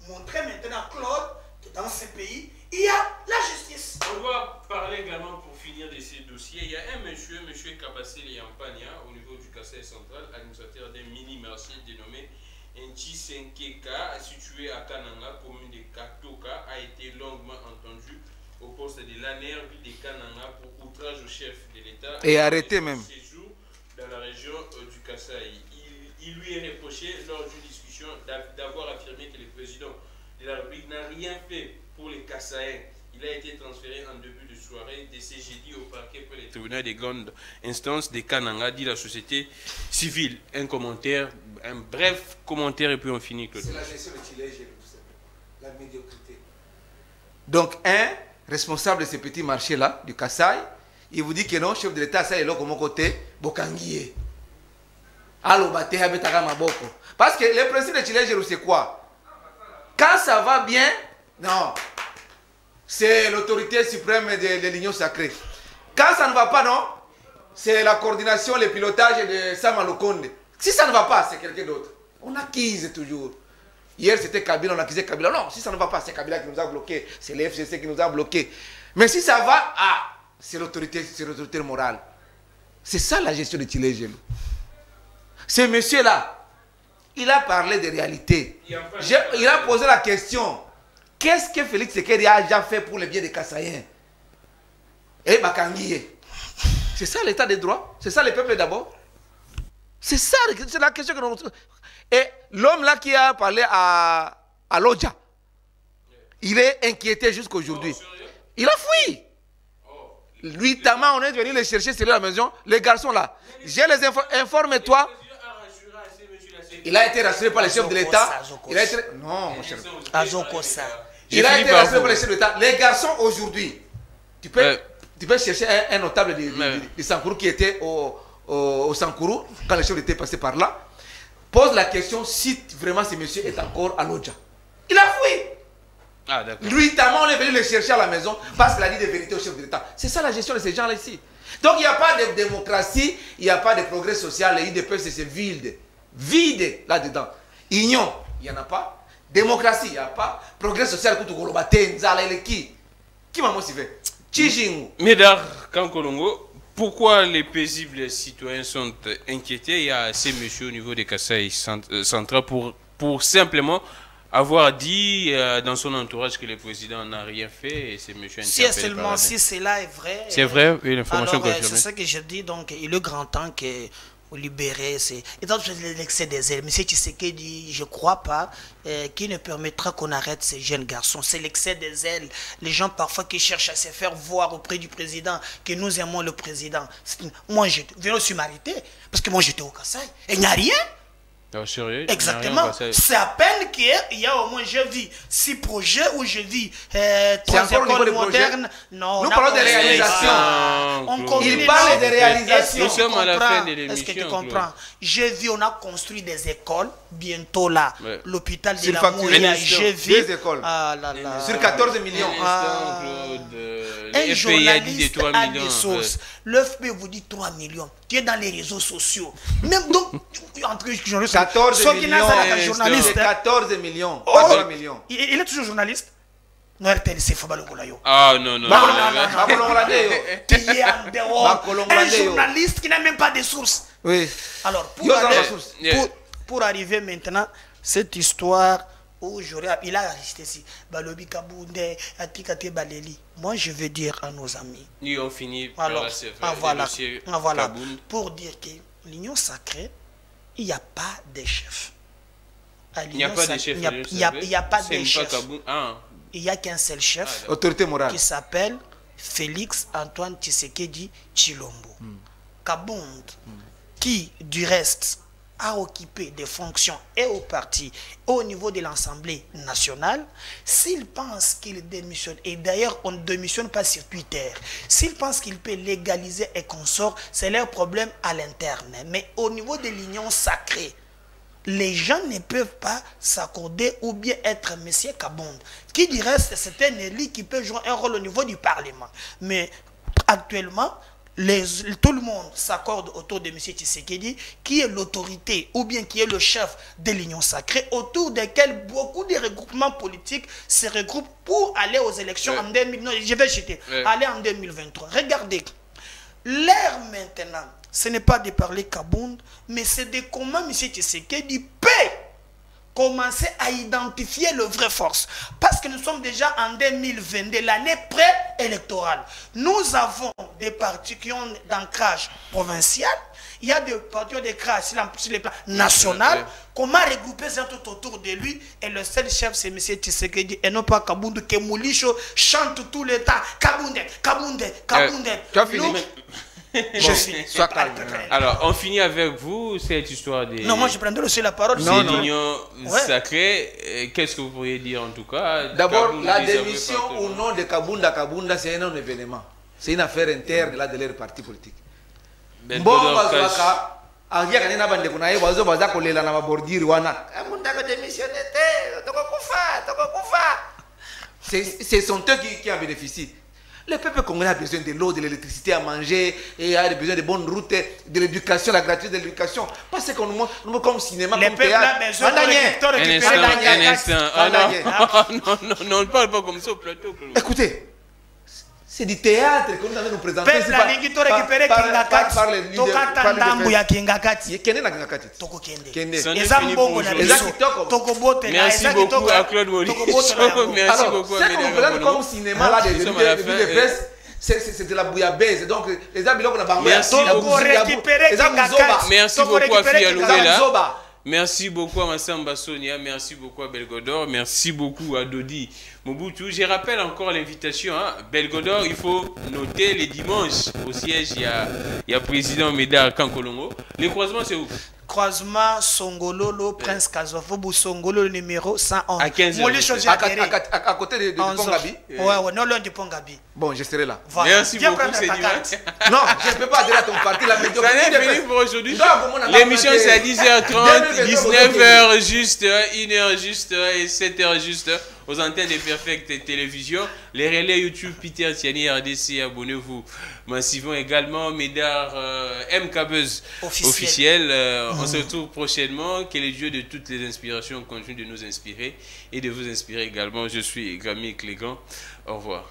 Montrer maintenant, Claude, que dans ce pays, il y a la justice. On va parler également, pour finir de ces dossiers, il y a un monsieur Kabassé Yampania, au niveau du Kasaï central, administrateur d'un mini-marché dénommé Nchisenkeka, situé à Kananga, commune de Katoka, a été longuement entendu au poste de l'ANER de Kananga pour outrage au chef de l'État. Et arrêté même. Séjour dans la région du Kasaï. Il lui est reproché lors d'une discussion d'avoir affirmé que le président de la République n'a rien fait pour les Kassaïens. Il a été transféré en début de soirée de CGD au parquet pour les tribunaux de grande instance de Kananga, dit la société civile. Un commentaire, un bref commentaire et puis on finit. C'est la gestion de Chilège, la médiocrité. Donc, un responsable de ce petit marché-là, du Kasaï, il vous dit que non, chef de l'État, ça est là comme côté, Bokanguié. Allo bate habetaka maboko. Parce que le principe de Chilège, c'est quoi? Quand ça va bien, non. C'est l'autorité suprême de l'Union sacrée. Quand ça ne va pas, non, c'est la coordination, le pilotage de Sama Lukonde. Si ça ne va pas, c'est quelqu'un d'autre. On accuse toujours. Hier, c'était Kabila, on accusait Kabila. Non, si ça ne va pas, c'est Kabila qui nous a bloqués. C'est le FCC qui nous a bloqués. Mais si ça va, ah, c'est l'autorité morale. C'est ça la gestion de Tilégel. Ce monsieur-là, il a parlé de réalité. Il a posé la question. Qu'est-ce que Félix Tshisekedi a déjà fait pour le bien des Kassaïens? Et Bakanguié. C'est ça l'état des droits? C'est ça le peuple d'abord? C'est ça, c'est la question que nous... Et l'homme là qui a parlé à Lodja, il est inquiété jusqu'à aujourd'hui. Il a fui. Lui, Tama, on est venu le chercher, c'est la maison. Les garçons là, j'ai les informe-toi. Il a été rassuré par les chefs de l'État. Il a été... Non, mon cher. Il a été rassuré par les chefs de l'État. Les garçons aujourd'hui, tu peux chercher un notable de Sankourou qui était au Sankourou, quand les chefs de l'État passaient par là, pose la question si vraiment ce monsieur est encore à Lodja. Il a fui. Ah, d'accord. Lui, Tama, on est venu le chercher à la maison parce qu'il a dit des vérités au chef de l'État. C'est ça la gestion de ces gens-là ici. Donc il n'y a pas de démocratie, il n'y a pas de progrès social. Les IDP, c'est vide. Vide là-dedans. Union, il n'y en a pas. Démocratie, il n'y a pas. Progrès social, qui m'a motivé? Tchijingu. Médard Kankolongo, pourquoi les paisibles citoyens sont inquiétés? Il y a ces messieurs au niveau des Kasaï central pour simplement avoir dit dans son entourage que le président n'a rien fait et ces messieurs seulement si cela est vrai. C'est vrai, oui, l'information confirmée. C'est ça que je dis, donc il est grand temps que vous libérez. Étant donné l'excès des ailes, M. Tshisekedi, je ne crois pas, qui ne permettra qu'on arrête ces jeunes garçons. C'est l'excès des ailes. Les gens parfois qui cherchent à se faire voir auprès du président que nous aimons le président. Moi, je viens sur m'arrêter parce que moi j'étais au Kasaï et il n'y a rien. Oh, sérieux? Exactement. C'est à peine qu'il y a au moins, je vis 6 projets où je vis 3 écoles modernes. Non, nous parlons de réalisation. Il parle de réalisation. Nous sommes à la fin de l'émission. Est-ce que tu comprends? Je vis, on a construit des écoles. Bientôt là, l'hôpital de la Mouria, je vis. 2 écoles. Sur 14 millions. Un journaliste a des sources. Le FP vous dit 3 millions. Tu es dans les réseaux sociaux. Même donc, entre journalistes. 14 millions. 14 millions. 3 millions. Il est toujours journaliste? Non, RTNC, Fabalongolayo. Ah non, non. Qui est en dehors. Un journaliste qui n'a même pas de sources. Oui. Alors, pour arriver maintenant, cette histoire où il a resté ici. Balobi Kabounde, Atikate Baleli. Moi, je veux dire à nos amis. Nous on finit par voilà. Pour dire que l'union sacrée, il n'y a pas de chef. Il n'y a pas de chef. Il n'y a pas de chef. Il n'y a qu'un seul chef. Autorité morale. Qui s'appelle Félix Antoine Tshisekedi Tshilombo. Kabound, qui du reste a occupé des fonctions et au parti et au niveau de l'Assemblée nationale, s'il pense qu'il démissionne, et d'ailleurs on ne démissionne pas sur Twitter, s'il pense qu'il peut légaliser et consort, c'est leur problème à l'interne. Mais au niveau de l'union sacrée, les gens ne peuvent pas s'accorder ou bien être M. Kabound, qui du reste c'est un élu qui peut jouer un rôle au niveau du Parlement. Mais actuellement, tout le monde s'accorde autour de M. Tshisekedi, qui est l'autorité ou bien qui est le chef de l'Union sacrée, autour desquels beaucoup de regroupements politiques se regroupent pour aller aux élections en 2000. Non, je vais jeter. Aller en 2023. Regardez, l'ère maintenant, ce n'est pas de parler Kabound, mais c'est de comment M. Tshisekedi peut commencer à identifier le vrai force. Parce que nous sommes déjà en 2022, l'année pré-électorale. Nous avons des partis qui ont d'ancrage provincial, il y a des partis d'ancrage sur le plan national. Comment regrouper ça tout autour de lui? Et le seul chef, c'est M. Tshisekedi, et non pas Kabound, que Moulicho chante tout le temps. Kabound, Kabound, Kabound. Tu as fini? Je finis. Sois calme. Alors, on finit avec vous cette histoire des... Non, moi je prendrai aussi la parole. C'est l'union sacrée. Qu'est-ce que vous pourriez dire en tout cas? D'abord, la démission ou non de Kabunda Kabunda, c'est un non-événement. C'est une affaire interne de leur parti politique. Bon, ce sont eux qui en bénéficient. Le peuple congolais a besoin de l'eau, de l'électricité à manger, et a besoin de bonnes routes, de l'éducation, la gratuité de l'éducation. Parce qu'on nous montre comme cinéma, comme théâtre. Un instant. Non, on ne parle pas comme ça au plateau. Écoutez, c'est du théâtre que nous allons nous présenter. Merci beaucoup à Claude Maurice. Merci beaucoup à Médard. Comme cinéma là, de presse, c'est de la bouillabaisse. Donc, les amis, merci beaucoup à Fialoubela. Merci beaucoup à Massamba Sonia, merci beaucoup à Belgodor, merci beaucoup à Dodi Mobutu. Je rappelle encore l'invitation, hein. Belgodor, il faut noter les dimanches au siège, il y a président Médard Kankolongo. Les croisements, c'est où? Croisement Songololo, Prince Kazofobu, Songololo numéro 111. À 15 h. À côté de Pongabi. Ouais, non loin de Pongabi. Bon, je serai là. Voilà. Merci beaucoup, c'est Non, je ne peux pas adhérer à ton parti. Ça n'est fini pour aujourd'hui. L'émission, c'est à 10h30, 19h juste, 1h juste et 7h juste. Aux antennes de Perfect Télévision, les relais YouTube Peter Tiani RDC, abonnez-vous massivement également. Médard MKBuzz officiel. On se retrouve prochainement. Que les dieux de toutes les inspirations continuent de nous inspirer et de vous inspirer également. Je suis Grammy Clégan. Au revoir.